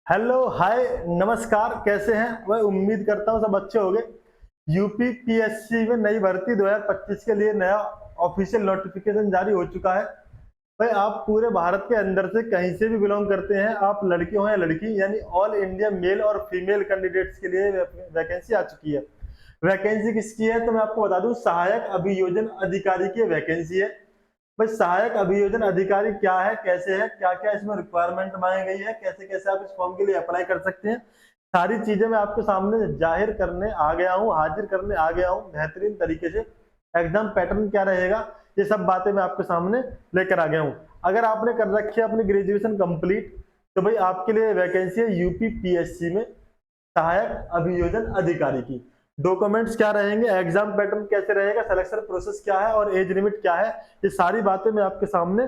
Hello hi नमस्कार, कैसे हैं? मैं उम्मीद करता हूँ सब अच्छे होंगे। यूपी पीएससी में नई भर्ती 2025 के लिए नया ऑफिशियल नोटिफिकेशन जारी हो चुका है। भाई आप पूरे भारत के अंदर से कहीं से भी बिलोंग करते हैं, आप लड़के हो या लड़की, यानी ऑल इंडिया मेल और फीमेल कैंडिडेट्स के लिए वैकेंसी आ चुकी है। वैकेंसी किसकी है तो मैं आपको बता दूं, सहायक अभियोजन अधिकारी की वैकेंसी है। भाई सहायक अभियोजन अधिकारी क्या है, कैसे है, क्या क्या इसमें रिक्वायरमेंट मांगी गई है, कैसे कैसे आप इस फॉर्म के लिए अप्लाई कर सकते हैं, सारी चीजें मैं आपके सामने जाहिर करने आ गया हूँ, हाजिर करने आ गया हूँ बेहतरीन तरीके से। एग्जाम पैटर्न क्या रहेगा, ये सब बातें मैं आपके सामने लेकर आ गया हूँ। अगर आपने कर रखी है अपनी ग्रेजुएशन कंप्लीट, तो भाई आपके लिए वैकेंसी है यूपी पीएससी में सहायक अभियोजन अधिकारी की। डॉक्यूमेंट्स क्या रहेंगे, एग्जाम पैटर्न कैसे रहेगा, सिलेक्शन प्रोसेस क्या है और एज लिमिट क्या है, ये सारी बातें मैं आपके सामने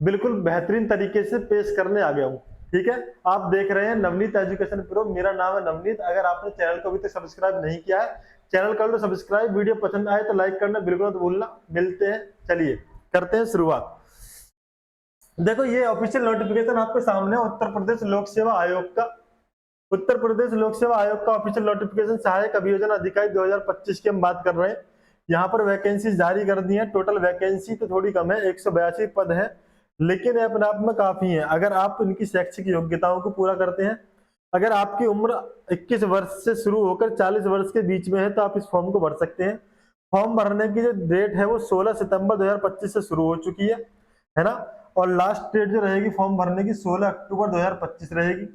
बिल्कुल बेहतरीन तरीके से पेश करने आ गया हूँ। ठीक है, आप देख रहे हैं नवनीत एजुकेशन प्रो, मेरा नाम है नवनीत। अगर आपने चैनल को अभी तक सब्सक्राइब नहीं किया है, चैनल कर लो सब्सक्राइब। वीडियो पसंद आए तो लाइक करना बिल्कुल मत भूलना। मिलते हैं, चलिए करते हैं शुरुआत। देखो ये ऑफिशियल नोटिफिकेशन आपके सामने उत्तर प्रदेश लोक सेवा आयोग का। उत्तर प्रदेश लोक सेवा आयोग का ऑफिशियल नोटिफिकेशन सहायक अभियोजन अधिकारी 2025 की हम बात कर रहे हैं। यहाँ पर वैकेंसी जारी कर दी है। टोटल वैकेंसी तो थोड़ी कम है, 182 पद है, लेकिन अपने आप में काफी है अगर आप इनकी शैक्षिक योग्यताओं को पूरा करते हैं। अगर आपकी उम्र 21 वर्ष से शुरू होकर 40 वर्ष के बीच में है तो आप इस फॉर्म को भर सकते हैं। फॉर्म भरने की जो डेट है वो 16 सितंबर 2025 से शुरू हो चुकी है ना। और लास्ट डेट जो रहेगी फॉर्म भरने की 16 अक्टूबर 2025 रहेगी।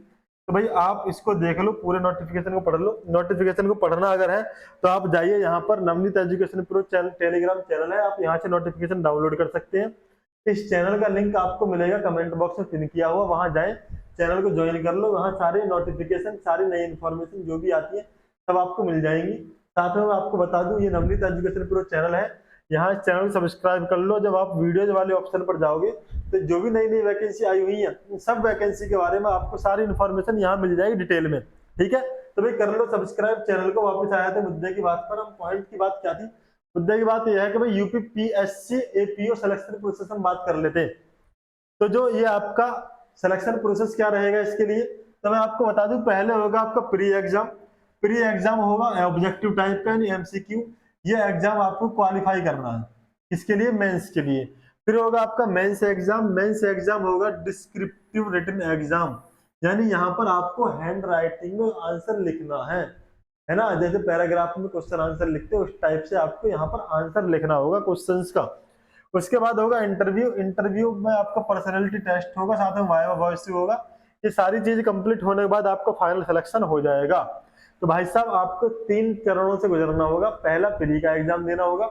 तो भाई आप इसको देख लो, पूरे नोटिफिकेशन को पढ़ लो। नोटिफिकेशन को पढ़ना अगर है तो आप जाइए यहाँ पर, Navneet education pro channel Telegram channel है, आप यहाँ से नोटिफिकेशन डाउनलोड कर सकते हैं। इस चैनल का लिंक आपको मिलेगा कमेंट बॉक्स में पिन किया हुआ, वहां जाए चैनल को ज्वाइन कर लो। वहां सारे नोटिफिकेशन, सारी नई इन्फॉर्मेशन जो भी आती है सब आपको मिल जाएंगी। साथ में मैं आपको बता दूं, ये नवनीत एजुकेशन प्रो चैनल है, यहाँ इस चैनल को सब्सक्राइब कर लो। जब आप वीडियोज वाले ऑप्शन पर जाओगे तो जो भी नई नई वैकेंसी आई हुई है उन सब वैकेंसी के बारे में आपको सारी इन्फॉर्मेशन यहाँ मिल जाएगी डिटेल में। ठीक है, तो भाई कर लो सब्सक्राइब चैनल को। वापस आया था मुद्दे की बात पर। हम पॉइंट की बात क्या थी, मुद्दे की बात यह है कि भाई UP PSC APO selection process हम बात कर लेते हैं। तो जो ये आपका सिलेक्शन प्रोसेस क्या रहेगा इसके लिए, तो मैं आपको बता दूं, पहले होगा आपका प्री एग्जाम। प्री एग्जाम होगा ऑब्जेक्टिव टाइप का, यानी एमसीक्यू। ये एग्जाम आपको क्वालिफाई करना है, इसके लिए मेंस के लिए। फिर होगा आपका मेंस एग्जाम। मेंस एग्जाम होगा डिस्क्रिप्टिव रिटन एग्जाम, यानी यहाँ पर आपको हैंड राइटिंग में आंसर लिखना है ना। जैसे पैराग्राफ में क्वेश्चन आंसर लिखते हैं उस टाइप से आपको यहाँ पर आंसर लिखना होगा क्वेश्चंस का। उसके बाद होगा इंटरव्यू। इंटरव्यू में आपका पर्सनैलिटी टेस्ट होगा, साथ में वाइवा वॉइस होगा। ये सारी चीज कंप्लीट होने के बाद आपका फाइनल सिलेक्शन हो जाएगा। तो भाई साहब आपको 3 चरणों से गुजरना होगा। पहला प्री का एग्जाम देना होगा।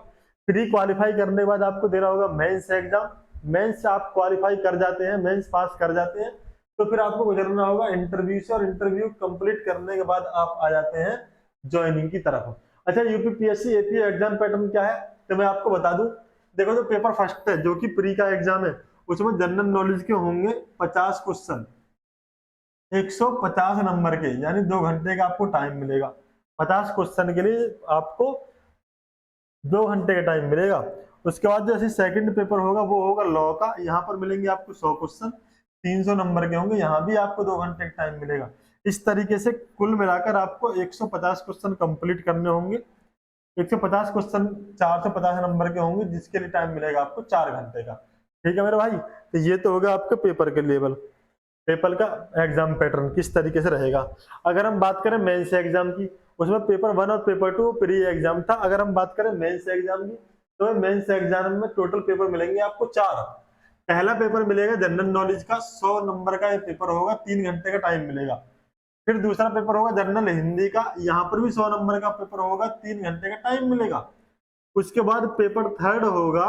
प्री क्वालिफाई करने के बाद आपको देना होगा मेंस एग्जाम। मेंस आप क्वालिफाई कर जाते हैं, मेंस पास कर जाते हैं, तो फिर आपको गुजरना होगा इंटरव्यू से। और इंटरव्यू कंप्लीट करने के बाद आप आ जाते हैं ज्वाइनिंग की तरफ। अच्छा, यूपीपीएससी एपीओ एग्जाम पैटर्न क्या है तो मैं आपको बता दूं। देखो जो पेपर फर्स्ट है जो कि प्री का एग्जाम है, उसमें जनरल नॉलेज के होंगे 50 क्वेश्चन, 150 नंबर के, यानी 2 घंटे का आपको टाइम मिलेगा। 50 क्वेश्चन के लिए आपको 2 घंटे का टाइम मिलेगा। उसके बाद जैसे सेकंड पेपर होगा वो होगा लॉ का। यहाँ पर मिलेंगे आपको 100 क्वेश्चन, 300 नंबर के होंगे, यहाँ भी आपको 2 घंटे का टाइम मिलेगा। इस तरीके से कुल मिलाकर आपको 150 क्वेश्चन कंप्लीट करने होंगे। 150 क्वेश्चन 450 नंबर के होंगे, जिसके लिए टाइम मिलेगा आपको 4 घंटे का। ठीक है मेरे भाई, तो ये तो होगा आपके पेपर के लेवल, पेपर का एग्जाम पैटर्न किस तरीके से रहेगा। अगर हम बात करें मेंस एग्जाम की, उसमें पेपर 1 और पेपर 2 प्री एग्जाम था। अगर हम बात करें मेंस एग्जाम की, तो मेंस एग्जाम में टोटल पेपर मिलेंगे आपको 4। पहला पेपर मिलेगा जनरल नॉलेज का, 100 नंबर का ये पेपर होगा, 3 घंटे का टाइम मिलेगा। फिर दूसरा पेपर होगा जनरल हिंदी का, यहाँ पर भी 100 नंबर का पेपर होगा, 3 घंटे का टाइम मिलेगा। उसके बाद पेपर थर्ड होगा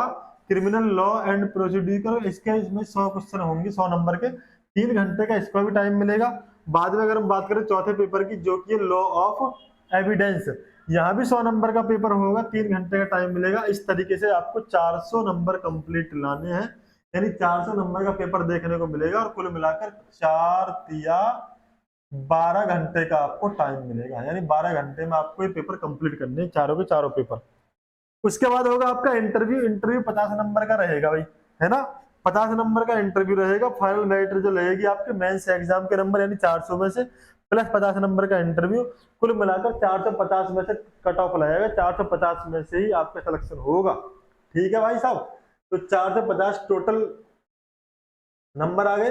क्रिमिनल लॉ एंड प्रोसीड्यूर, इसके इसमें 100 क्वेश्चन होंगे, 100 नंबर के, 3 घंटे का इसका भी टाइम मिलेगा। बाद में अगर हम बात करें चौथे पेपर की, जो कि लॉ ऑफ एविडेंस, यहाँ भी 100 नंबर का पेपर होगा, 3 घंटे का टाइम मिलेगा। इस तरीके से आपको 400 नंबर कंप्लीट लाने हैं, यानी 400 नंबर का पेपर देखने को मिलेगा। और कुल मिलाकर 4 तिया 12 घंटे का आपको टाइम मिलेगा, यानी 12 घंटे में आपको ये पेपर कंप्लीट करने हैं, चारों के चारों पेपर। उसके बाद होगा आपका इंटरव्यू। इंटरव्यू 50 नंबर का रहेगा भाई, है ना। 50 नंबर का इंटरव्यू रहेगा, फाइनल मेरिट जो रहेगी आपके मेंस एग्जाम के नंबर यानी 400 में से प्लस 50 नंबर का इंटरव्यू, कुल मिलाकर 450 में से कट ऑफ लगाएगा, 450 में से ही आपका सिलेक्शन होगा। ठीक है भाई साहब, तो 450 टोटल नंबर आ गए।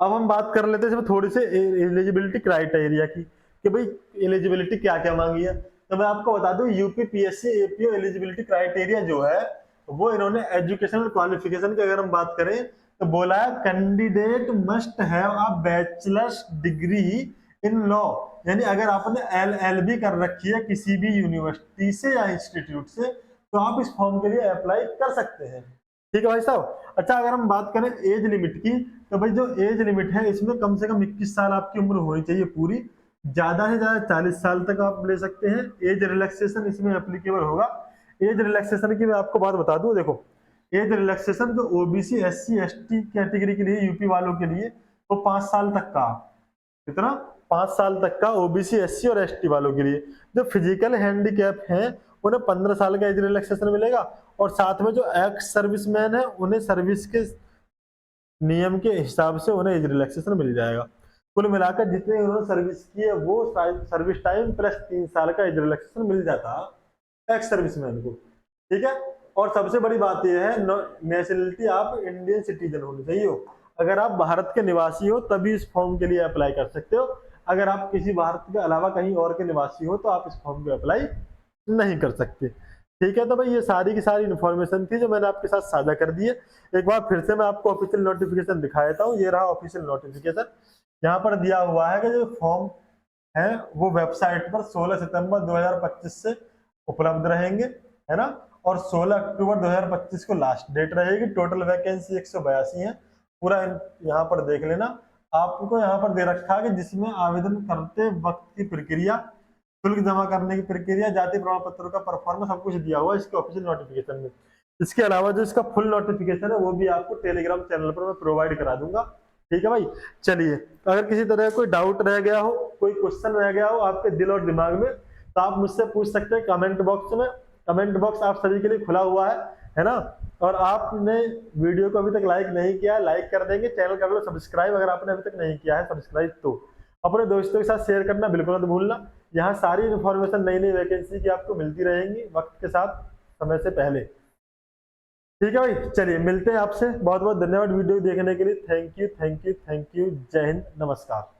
अब हम बात कर लेते हैं इसमें थोड़ी सी एलिजिबिलिटी क्राइटेरिया की कि भाई एलिजिबिलिटी क्या क्या मांगी है। तो मैं आपको बता दूं UP PSC APO eligibility criteria जो है वो इन्होंने एजुकेशनल क्वालिफिकेशन की अगर हम बात करें तो बोला है candidate must have a bachelors degree in law, यानी अगर आपने एलएलबी कर रखी है किसी भी यूनिवर्सिटी से या इंस्टीट्यूट से तो आप इस फॉर्म के लिए अप्लाई कर सकते हैं। ठीक है भाई साहब। अच्छा अगर हम बात करें एज लिमिट की तो भाई जो एज लिमिट है इसमें कम से कम 21 साल आपकी उम्र होनी चाहिए पूरी, ज्यादा से ज्यादा 40 साल तक आप ले सकते हैं। एज रिलैक्सेशन इसमें एप्लीकेबल होगा। एज रिलैक्सेशन की मैं आपको बात बता दूं, देखो एज रिलैक्सेशन जो ओबीसी एससी एसटी कैटेगरी के लिए यूपी वालों के लिए वो 5 साल तक का, कितना 5 साल तक का ओबीसी एससी और एसटी वालों के लिए। जो फिजिकल हैंडीकैप हैं उन्हें 15 साल का एज रिलैक्सेशन मिलेगा और साथ में जो एक्स सर्विसमैन है उन्हें सर्विस के नियम के हिसाब से उन्हें एज रिलैक्सेशन मिल जाएगा। कुल मिलाकर जितने उन्होंने सर्विस की है वो सर्विस टाइम प्लस 3 साल का एज रिलैक्सेशन मिल जाता एक्स सर्विसमैन को। ठीक है, और सबसे बड़ी बात यह है नेशनलिटी आप इंडियन सिटीजन होनी चाहिए हो। अगर आप भारत के निवासी हो तभी इस फॉर्म के लिए अप्लाई कर सकते हो, अगर आप किसी भारत के अलावा कहीं और के निवासी हो तो आप इस फॉर्म पे अप्लाई नहीं कर सकते। ठीक है, तो भाई ये सारी की सारी इन्फॉर्मेशन थी जो मैंने आपके साथ साझा कर दी है। एक बार फिर से मैं आपको ऑफिशियल नोटिफिकेशन दिखा देता हूँ। ये रहा ऑफिशियल नोटिफिकेशन, यहाँ पर दिया हुआ है कि जो फॉर्म है वो वेबसाइट पर 16 सितंबर 2025 से उपलब्ध रहेंगे, है ना, और 16 अक्टूबर 2025 को लास्ट डेट रहेगी। टोटल वैकेंसी 182 है। पूरा यहाँ पर देख लेना। आपको यहाँ पर दे रखा है कि जिसमें आवेदन करते वक्त की प्रक्रिया, शुल्क जमा करने की प्रक्रिया, जाति प्रमाण पत्र का परफॉर्मेंस सब कुछ दिया हुआ है इसके ऑफिशियल नोटिफिकेशन में। इसके अलावा जो इसका फुल नोटिफिकेशन है वो भी आपको टेलीग्राम चैनल पर मैं प्रोवाइड करा दूंगा। ठीक है भाई, चलिए अगर किसी तरह कोई डाउट रह गया हो, कोई क्वेश्चन रह गया हो आपके दिल और दिमाग में तो आप मुझसे पूछ सकते हैं कमेंट बॉक्स में। कमेंट बॉक्स आप सभी के लिए खुला हुआ है ना। और आपने वीडियो को अभी तक लाइक नहीं किया, लाइक कर देंगे, चैनल कर लो सब्सक्राइब अगर आपने अभी तक नहीं किया है सब्सक्राइब, तो अपने दोस्तों के साथ शेयर करना बिल्कुल मत भूलना। यहाँ सारी इन्फॉर्मेशन नई नई वैकेंसी की आपको मिलती रहेंगी वक्त के साथ, समय से पहले। ठीक है भाई, चलिए मिलते हैं आपसे। बहुत बहुत धन्यवाद वीडियो देखने के लिए। Thank you thank you thank you. जय हिंद, नमस्कार।